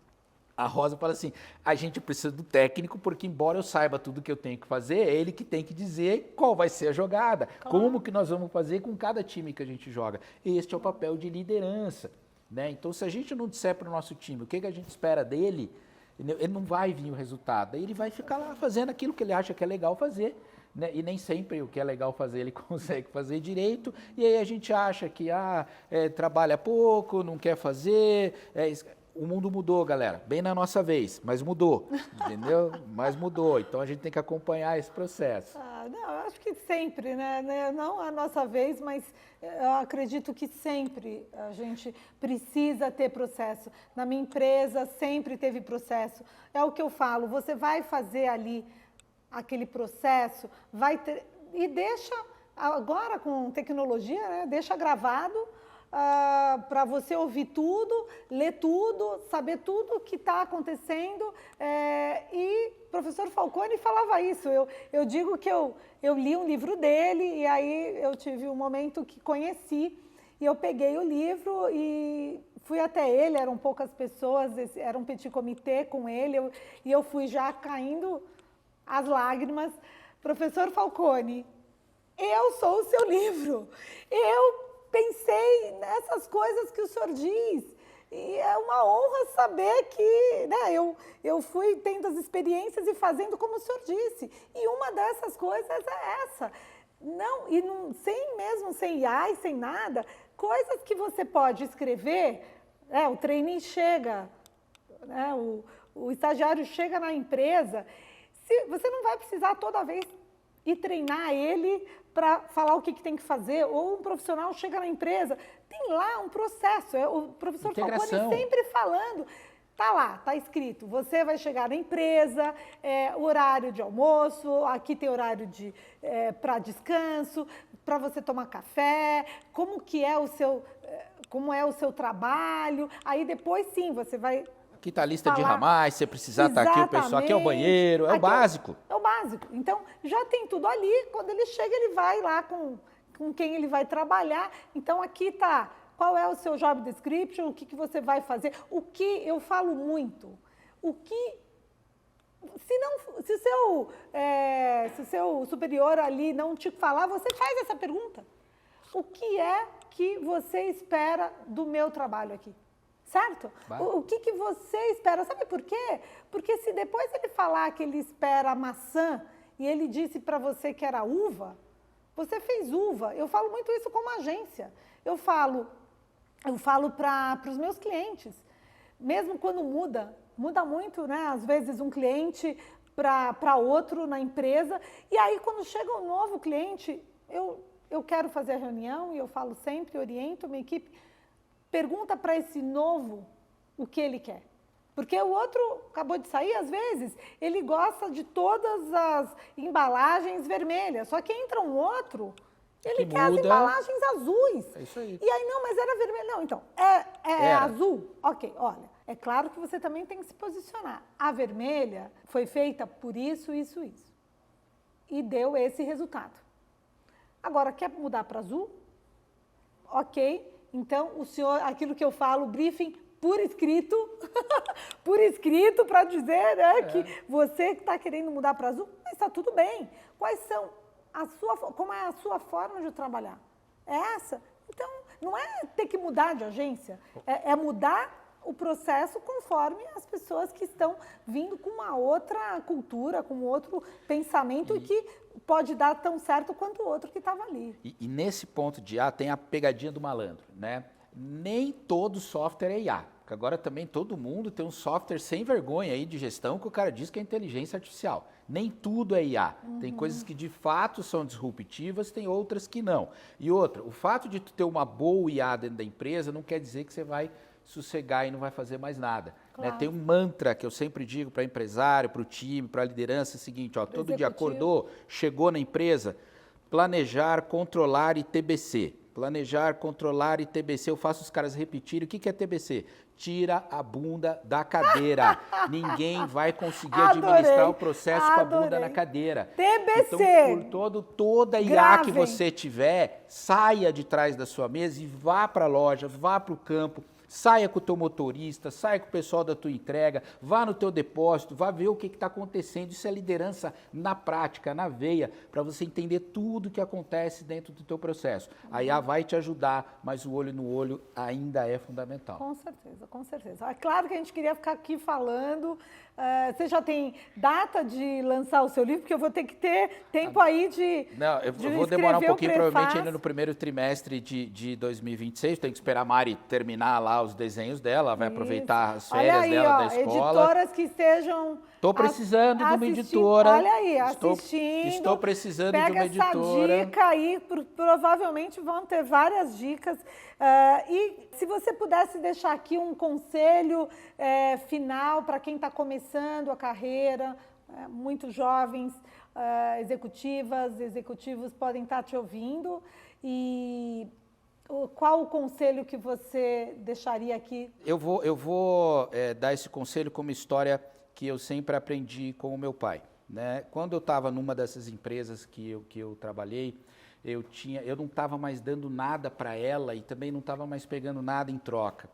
a Rosa fala assim, a gente precisa do técnico, porque embora eu saiba tudo que eu tenho que fazer, é ele que tem que dizer qual vai ser a jogada, como que nós vamos fazer com cada time que a gente joga. Este é o papel de liderança, né? Então, se a gente não disser para o nosso time o que a gente espera dele, ele não vai vir o resultado, aí ele vai ficar lá fazendo aquilo que ele acha que é legal fazer, né? E nem sempre o que é legal fazer ele consegue fazer direito, e aí a gente acha que trabalha pouco, não quer fazer, o mundo mudou, galera, bem na nossa vez, mas mudou, entendeu? Mas mudou, então a gente tem que acompanhar esse processo. Não, eu acho que sempre, né? Não a nossa vez, mas eu acredito que sempre a gente precisa ter processo. Na minha empresa sempre teve processo. É o que eu falo, você vai fazer ali aquele processo, vai ter, e deixa, agora com tecnologia, né? Deixa gravado, para você ouvir tudo, ler tudo, saber tudo o que está acontecendo. E o professor Falcone falava isso. Eu digo que eu li um livro dele e aí eu tive um momento que conheci e eu peguei o livro e fui até ele, eram poucas pessoas, era um petit comitê com ele, e eu fui já caindo as lágrimas. Professor Falcone, eu sou o seu livro, eu pensei nessas coisas que o senhor diz, e é uma honra saber que, né, eu fui tendo as experiências e fazendo como o senhor disse, e uma dessas coisas é essa, sem IA e sem nada, coisas que você pode escrever, o trainee chega, né, o estagiário chega na empresa, você não vai precisar toda vez ir treinar ele para falar o que tem que fazer, ou um profissional chega na empresa, tem lá um processo, o professor Falcone sempre falando, tá lá, tá escrito, você vai chegar na empresa, o horário de almoço, aqui tem horário para descanso, para você tomar café, como é o seu trabalho, aí depois sim, você vai... Aqui está a lista de ramais, se você precisar, está aqui o pessoal, aqui é o banheiro, é o básico. É o básico. Então, já tem tudo ali, quando ele chega, ele vai lá com quem ele vai trabalhar. Então, aqui está, qual é o seu job description, o que você vai fazer. O que eu falo muito, se o seu superior ali não te falar, você faz essa pergunta. O que é que você espera do meu trabalho aqui? Certo? O que você espera? Sabe por quê? Porque se depois ele falar que ele espera a maçã e ele disse para você que era uva, você fez uva. Eu falo muito isso como agência. Eu falo para os meus clientes, mesmo quando muda muito, né? Às vezes um cliente para outro na empresa, e aí quando chega um novo cliente, eu quero fazer a reunião e eu falo sempre, oriento a minha equipe, pergunta para esse novo o que ele quer. Porque o outro acabou de sair, às vezes, ele gosta de todas as embalagens vermelhas. Só que entra um outro, ele quer as embalagens azuis. É isso aí. E aí, não, mas era vermelho. Não, então, é azul? Ok, olha, é claro que você também tem que se posicionar. A vermelha foi feita por isso, isso, isso. E deu esse resultado. Agora, quer mudar para azul? Ok. Então, o senhor, aquilo que eu falo, briefing por escrito, por escrito, para dizer, né, que você está querendo mudar para azul, mas está tudo bem. Quais são como é a sua forma de trabalhar? É essa? Então, não é ter que mudar de agência, é mudar o processo conforme as pessoas que estão vindo com uma outra cultura, com outro pensamento e que pode dar tão certo quanto o outro que estava ali. E nesse ponto de IA tem a pegadinha do malandro, né? Nem todo software é IA. Porque agora também todo mundo tem um software sem vergonha aí de gestão que o cara diz que é inteligência artificial. Nem tudo é IA. Tem coisas que de fato são disruptivas, tem outras que não. E outra, o fato de tu ter uma boa IA dentro da empresa não quer dizer que você vai sossegar e não vai fazer mais nada. Claro. Né? Tem um mantra que eu sempre digo para empresário, para o time, para a liderança, é o seguinte, ó, todo dia acordou, chegou na empresa, planejar, controlar e TBC. Planejar, controlar e TBC. Eu faço os caras repetirem. O que é TBC? Tira a bunda da cadeira. Ninguém vai conseguir administrar o processo com a bunda na cadeira. TBC. Então, por toda IA que você tiver, saia de trás da sua mesa e vá para a loja, vá para o campo. Saia com o teu motorista, saia com o pessoal da tua entrega, vá no teu depósito, vá ver o que está acontecendo. Isso é liderança na prática, na veia, para você entender tudo o que acontece dentro do teu processo. A IA vai te ajudar, mas o olho no olho ainda é fundamental. Com certeza, com certeza. É claro que a gente queria ficar aqui falando. Você já tem data de lançar o seu livro? Porque eu vou ter que ter tempo aí de Não, eu vou demorar um pouquinho, provavelmente ainda no primeiro trimestre de 2026. Tem que esperar a Mari terminar lá os desenhos dela, ela vai aproveitar as férias aí, dela da escola. Editoras que estejam... Estou precisando de uma editora. Olha aí, assistindo. Estou precisando de uma editora. Pega essa dica aí, provavelmente vão ter várias dicas. E se você pudesse deixar aqui um conselho final para quem está começando a carreira, muito jovens, executivos podem estar te ouvindo. E qual o conselho que você deixaria aqui? Eu vou dar esse conselho como história que eu sempre aprendi com o meu pai, né? Quando eu estava numa dessas empresas que eu trabalhei, eu não estava mais dando nada para ela e também não estava mais pegando nada em troca,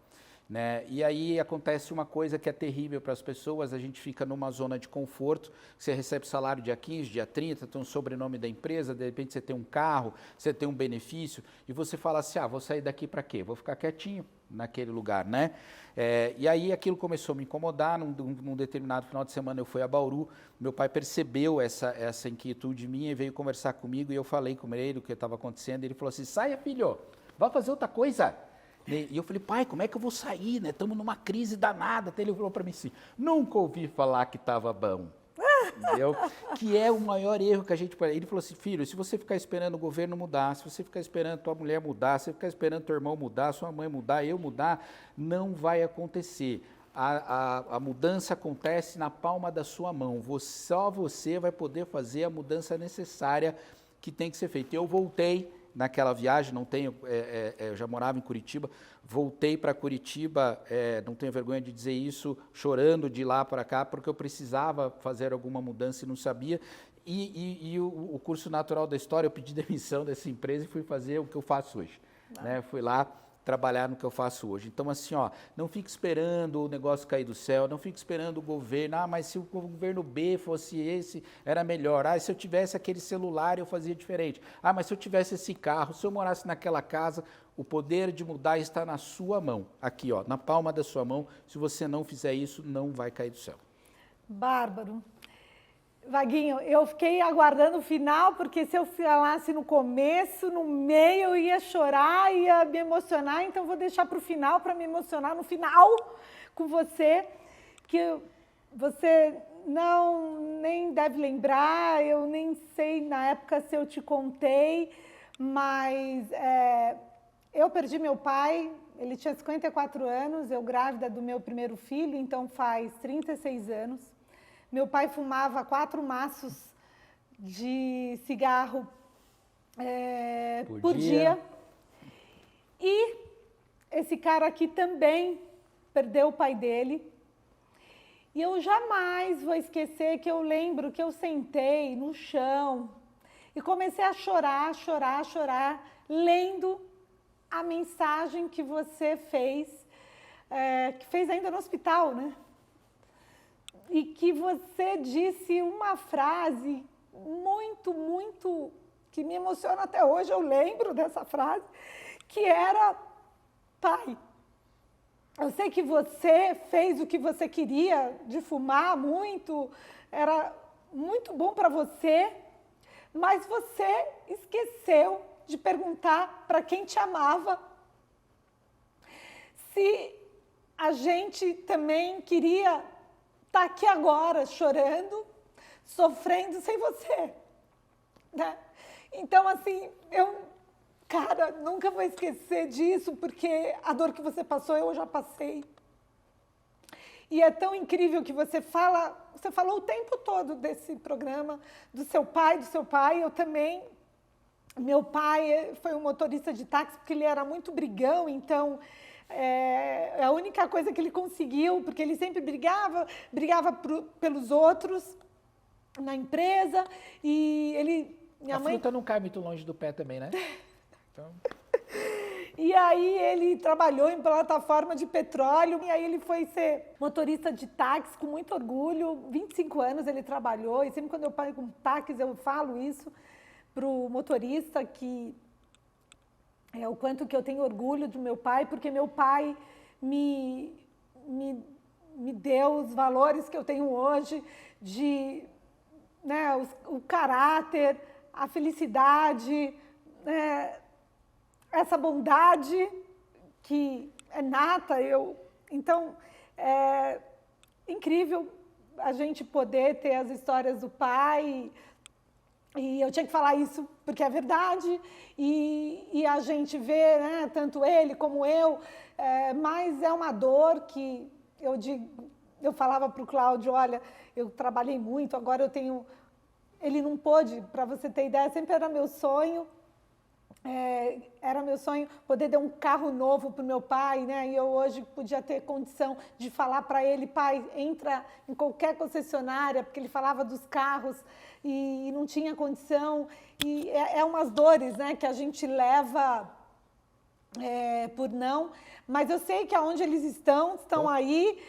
né? E aí acontece uma coisa que é terrível para as pessoas, a gente fica numa zona de conforto, você recebe salário dia 15, dia 30, tem um sobrenome da empresa, de repente você tem um carro, você tem um benefício, e você fala assim, vou sair daqui para quê? Vou ficar quietinho naquele lugar, né? E aí aquilo começou a me incomodar, num determinado final de semana eu fui a Bauru, meu pai percebeu essa inquietude minha e veio conversar comigo, e eu falei com ele o que estava acontecendo, e ele falou assim, saia filho, vai fazer outra coisa. E eu falei, pai, como é que eu vou sair, né? Estamos numa crise danada. Até ele falou para mim assim, nunca ouvi falar que estava bom. Entendeu? Que é o maior erro que a gente pode... Ele falou assim, filho, se você ficar esperando o governo mudar, se você ficar esperando tua mulher mudar, se você ficar esperando teu irmão mudar, sua mãe mudar, eu mudar, não vai acontecer. A mudança acontece na palma da sua mão. Só você vai poder fazer a mudança necessária que tem que ser feita. Eu voltei naquela viagem, eu já morava em Curitiba, voltei para Curitiba, não tenho vergonha de dizer isso, chorando de lá para cá, porque eu precisava fazer alguma mudança e não sabia. E o curso natural da história, eu pedi demissão dessa empresa e fui fazer o que eu faço hoje. Né? Fui lá trabalhar no que eu faço hoje. Então, assim, não fique esperando o negócio cair do céu, não fique esperando o governo, mas se o governo B fosse esse, era melhor. Se eu tivesse aquele celular, eu fazia diferente. Mas se eu tivesse esse carro, se eu morasse naquela casa, o poder de mudar está na sua mão, aqui, na palma da sua mão. Se você não fizer isso, não vai cair do céu. Bárbaro. Vaguinho, eu fiquei aguardando o final, porque se eu falasse no começo, no meio, eu ia chorar, ia me emocionar, então vou deixar para o final, para me emocionar no final com você, que você nem deve lembrar, eu nem sei na época se eu te contei, mas eu perdi meu pai, ele tinha 54 anos, eu grávida do meu primeiro filho, então faz 36 anos. Meu pai fumava 4 maços de cigarro por dia. E esse cara aqui também perdeu o pai dele. E eu jamais vou esquecer que eu lembro que eu sentei no chão E comecei a chorar, chorar, chorar, lendo a mensagem que você fez, que fez ainda no hospital, né? E que você disse uma frase muito, muito, que me emociona até hoje, eu lembro dessa frase, que era: pai, eu sei que você fez o que você queria, de fumar muito, era muito bom para você, mas você esqueceu de perguntar para quem te amava se a gente também queria estar aqui agora chorando, sofrendo sem você, né? Então, assim, cara, nunca vou esquecer disso, porque a dor que você passou eu já passei. E é tão incrível que você falou o tempo todo desse programa, do seu pai, eu também. Meu pai foi um motorista de táxi porque ele era muito brigão, então a única coisa que ele conseguiu, porque ele sempre brigava pelos outros na empresa, e minha mãe... fruta não cai muito longe do pé também, né? Então... E aí ele trabalhou em plataforma de petróleo, e aí ele foi ser motorista de táxi com muito orgulho, 25 anos ele trabalhou, e sempre quando eu paro com táxi eu falo isso para o motorista, que é o quanto que eu tenho orgulho do meu pai, porque meu pai me deu os valores que eu tenho hoje, né, o caráter, a felicidade, essa bondade que é nata. Então, é incrível a gente poder ter as histórias do pai, e eu tinha que falar isso porque é verdade, e a gente vê, né, tanto ele como eu, mas é uma dor que eu falava para o Cláudio: olha, eu trabalhei muito, agora eu tenho... Ele não pôde, para você ter ideia, sempre era meu sonho, poder dar um carro novo para o meu pai, né? E eu hoje podia ter condição de falar para ele: pai, entra em qualquer concessionária, porque ele falava dos carros e não tinha condição. E umas dores, né, que a gente leva por não, mas eu sei que aonde eles estão aí,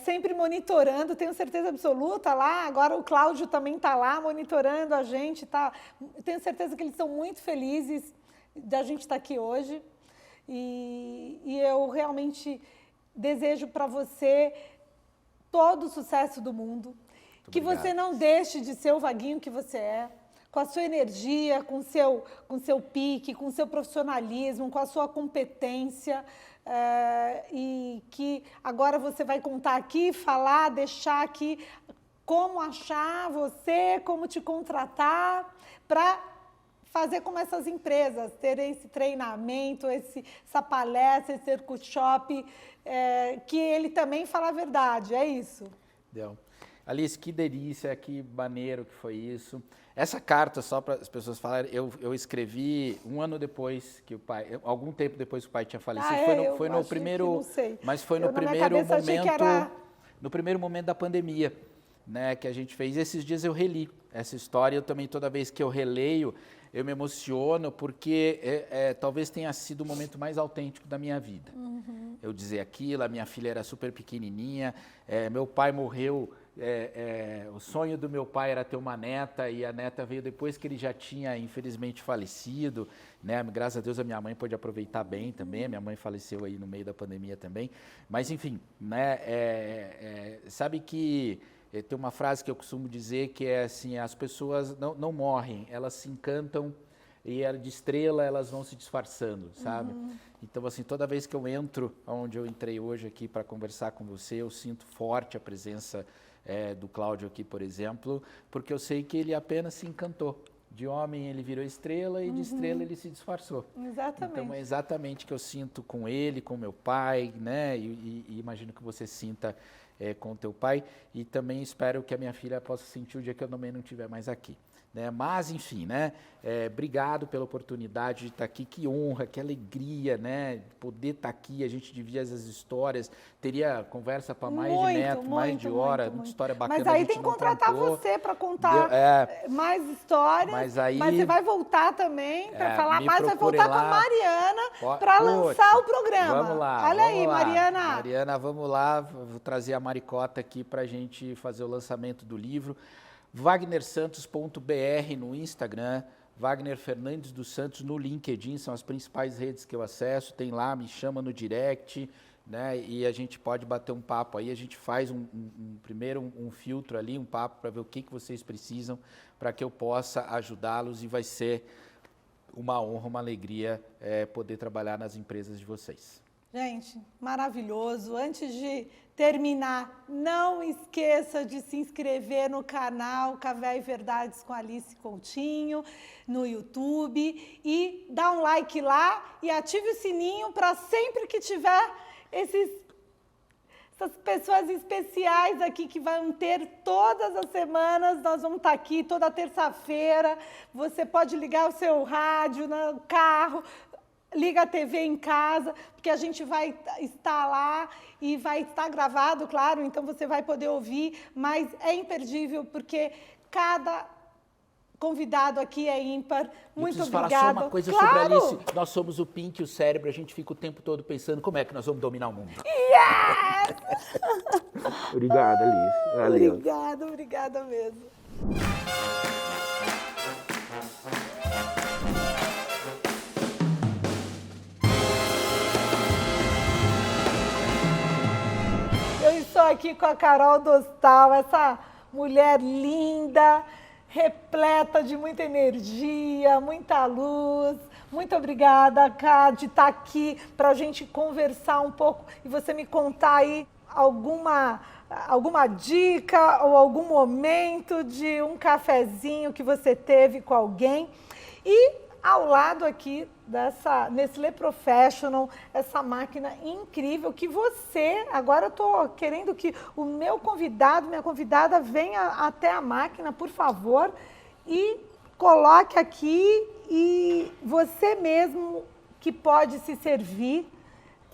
sempre monitorando, tenho certeza absoluta lá. Agora o Cláudio também está lá monitorando a gente, tá? Tenho certeza que eles são muito felizes de a gente estar aqui hoje, e eu realmente desejo para você todo o sucesso do mundo, muito que obrigado. Você não deixe de ser o Vaguinho que você é, com a sua energia, com seu pique, com o seu profissionalismo, com a sua competência, e que agora você vai contar aqui, falar, deixar aqui como achar você, como te contratar, para fazer como essas empresas, terem esse treinamento, essa palestra, esse workshop, que ele também fala a verdade, é isso. Deu. Alice, que delícia, que maneiro que foi isso. Essa carta, só para as pessoas falarem, eu escrevi um ano depois que o pai, algum tempo depois que o pai tinha falecido. Foi no primeiro, não sei. Mas foi no primeiro momento, no primeiro momento da pandemia, né, que a gente fez. Esses dias eu reli essa história. Eu também, toda vez que eu releio, eu me emociono, porque talvez tenha sido o momento mais autêntico da minha vida. Uhum. Eu dizer aquilo, a minha filha era super pequenininha, meu pai morreu. O sonho do meu pai era ter uma neta, e a neta veio depois que ele já tinha, infelizmente, falecido, né? Graças a Deus a minha mãe pôde aproveitar bem também. A minha mãe faleceu aí no meio da pandemia também. Mas, enfim, né? Sabe que tem uma frase que eu costumo dizer, que é assim: as pessoas não morrem, elas se encantam, e de estrela elas vão se disfarçando, sabe? Uhum. Então, assim, toda vez que eu entro, onde eu entrei hoje aqui para conversar com você, eu sinto forte a presença do Cláudio aqui, por exemplo, porque eu sei que ele apenas se encantou. De homem ele virou estrela, e de estrela ele se disfarçou. Exatamente. Então é exatamente o que eu sinto com ele, com meu pai, né? E imagino que você sinta com o teu pai, e também espero que a minha filha possa sentir o dia que eu também não estiver mais aqui. né? Mas, enfim, né? Obrigado pela oportunidade de estar aqui, que honra, que alegria, né? Poder estar aqui, a gente dividir essas histórias, teria conversa para mais de metro, mais de hora, muita história bacana. Mas aí a gente tem que não contratar contou. você para contar mais histórias, mas você vai voltar também para falar mais, vai voltar com a Mariana para lançar o programa. Vamos lá. Olha aí, Mariana. Mariana, vamos lá, vou trazer a Maricota aqui para a gente fazer o lançamento do livro. wagnersantos.br no Instagram, Wagner Fernandes dos Santos no LinkedIn, são as principais redes que eu acesso, tem lá, me chama no direct, né? E a gente pode bater um papo aí, a gente faz primeiro um filtro ali, um papo para ver o que vocês precisam para que eu possa ajudá-los e vai ser uma honra, uma alegria poder trabalhar nas empresas de vocês. Gente, maravilhoso. Antes de terminar, não esqueça de se inscrever no canal Café e Verdades com Alice Coutinho, no YouTube, e dá um like lá e ative o sininho para sempre que tiver essas pessoas especiais aqui que vão ter todas as semanas. Nós vamos estar aqui toda terça-feira. Você pode ligar o seu rádio no carro, liga a TV em casa, porque a gente vai estar lá e vai estar gravado, claro, então você vai poder ouvir, mas é imperdível, porque cada convidado aqui é ímpar. Muito obrigada. Falar só uma coisa sobre a Alice. Nós somos o Pink e o cérebro, a gente fica o tempo todo pensando como é que nós vamos dominar o mundo. Yes! Obrigado, Alice. Valeu. Obrigada mesmo. Estou aqui com a Carol Dostal, essa mulher linda, repleta de muita energia, muita luz. Muito obrigada, Ká, de estar aqui para a gente conversar um pouco e você me contar aí alguma dica ou algum momento de um cafezinho que você teve com alguém. E ao lado aqui dessa Nestlé Professional, essa máquina incrível que você, agora eu estou querendo que o meu convidado, minha convidada venha até a máquina, por favor, e coloque aqui, e você mesmo que pode se servir.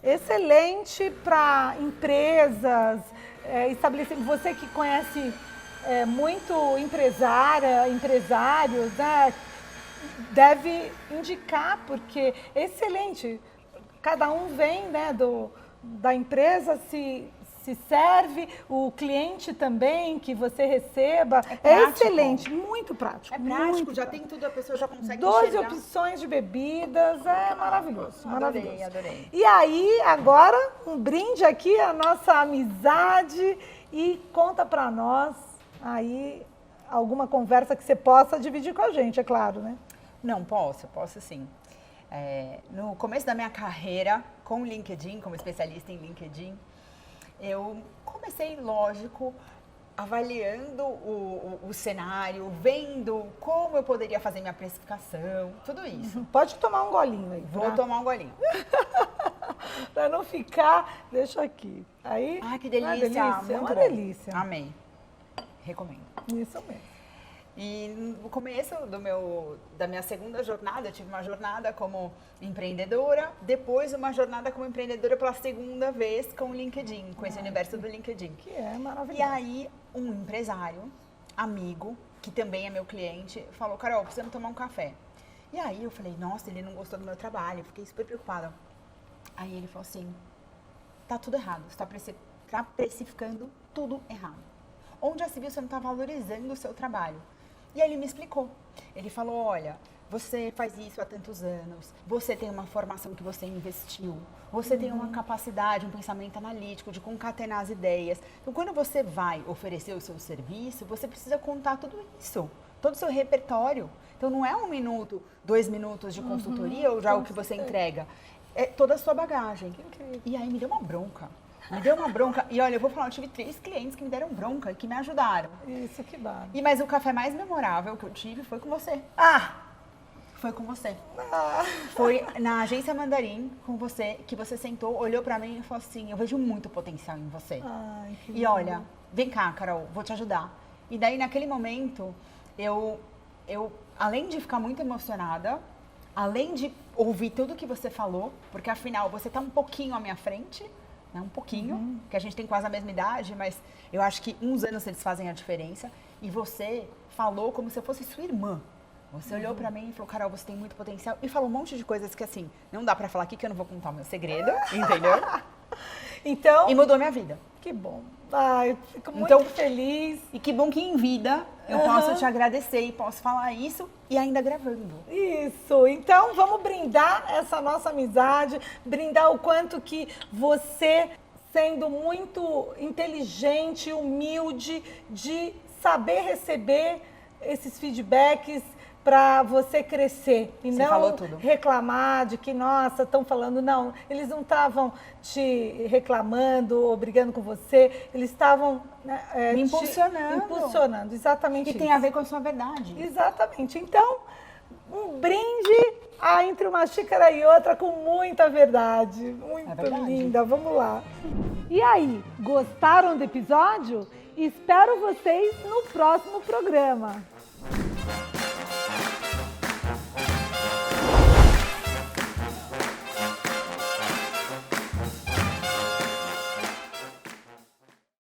Excelente para empresas, estabelecimentos. Você que conhece muito empresários, né? Deve indicar, porque é excelente. Cada um vem, né, da empresa, se serve, o cliente também, que você receba. É excelente, muito prático. É prático, já tem tudo, a pessoa já consegue 12 enxergar. opções de bebidas, é maravilhoso, maravilhoso. Adorei. E aí, agora, um brinde aqui, a nossa amizade, e conta pra nós aí alguma conversa que você possa dividir com a gente, é claro, né? Não, posso sim. No começo da minha carreira com o LinkedIn, como especialista em LinkedIn, eu comecei, lógico, avaliando o cenário, vendo como eu poderia fazer minha precificação, tudo isso. Pode tomar um golinho aí. Vou tomar um golinho. Para não ficar, deixa aqui. Aí, que delícia. É uma delícia. Amei. Recomendo. Isso mesmo. E no começo da minha segunda jornada, eu tive uma jornada como empreendedora, depois uma jornada como empreendedora pela segunda vez com o LinkedIn, com esse universo do LinkedIn. Que é maravilhoso. E aí, um empresário, amigo, que também é meu cliente, falou: Carol, precisamos tomar um café. E aí eu falei: nossa, ele não gostou do meu trabalho, fiquei super preocupada. Aí ele falou assim: tá tudo errado, você está precificando tudo errado. Onde já se viu, você não está valorizando o seu trabalho. E aí ele me explicou. Ele falou: olha, você faz isso há tantos anos, você tem uma formação que você investiu, você tem uma capacidade, um pensamento analítico de concatenar as ideias. Então, quando você vai oferecer o seu serviço, você precisa contar tudo isso, todo o seu repertório. Então, não é 1 minuto, 2 minutos de consultoria ou já o que você entrega. É toda a sua bagagem. E aí me deu uma bronca. E olha, eu vou falar, eu tive 3 clientes que me deram bronca e que me ajudaram. Isso, que barato. Mas o café mais memorável que eu tive foi com você. Foi com você. Foi na agência Mandarim com você, que você sentou, olhou pra mim e falou assim: eu vejo muito potencial em você. Que e olha, vem cá, Carol, vou te ajudar. E daí, naquele momento, eu eu, além de ficar muito emocionada, além de ouvir tudo que você falou, porque afinal você tá um pouquinho à minha frente, né? Um pouquinho, que a gente tem quase a mesma idade, mas eu acho que uns anos eles fazem a diferença. E você falou como se eu fosse sua irmã. Você olhou pra mim e falou, Carol, você tem muito potencial. E falou um monte de coisas que, assim, não dá pra falar aqui que eu não vou contar o meu segredo, entendeu? Então, E mudou minha vida. que bom. Ai, fico muito Então, feliz. E que bom que em vida eu posso te agradecer e posso falar isso e ainda gravando. Isso, então vamos brindar essa nossa amizade, brindar o quanto que você, sendo muito inteligente, humilde, de saber receber esses feedbacks para você crescer e Você não falou tudo. reclamar de que, nossa, estão falando, não, eles não estavam te reclamando ou brigando com você, eles estavam né, Me te impulsionando. impulsionando, exatamente Que isso. tem a ver com a sua verdade. Exatamente. Então, um brinde entre uma xícara e outra com muita verdade. Muito verdade. linda. Vamos lá. E aí, gostaram do episódio? Espero vocês no próximo programa.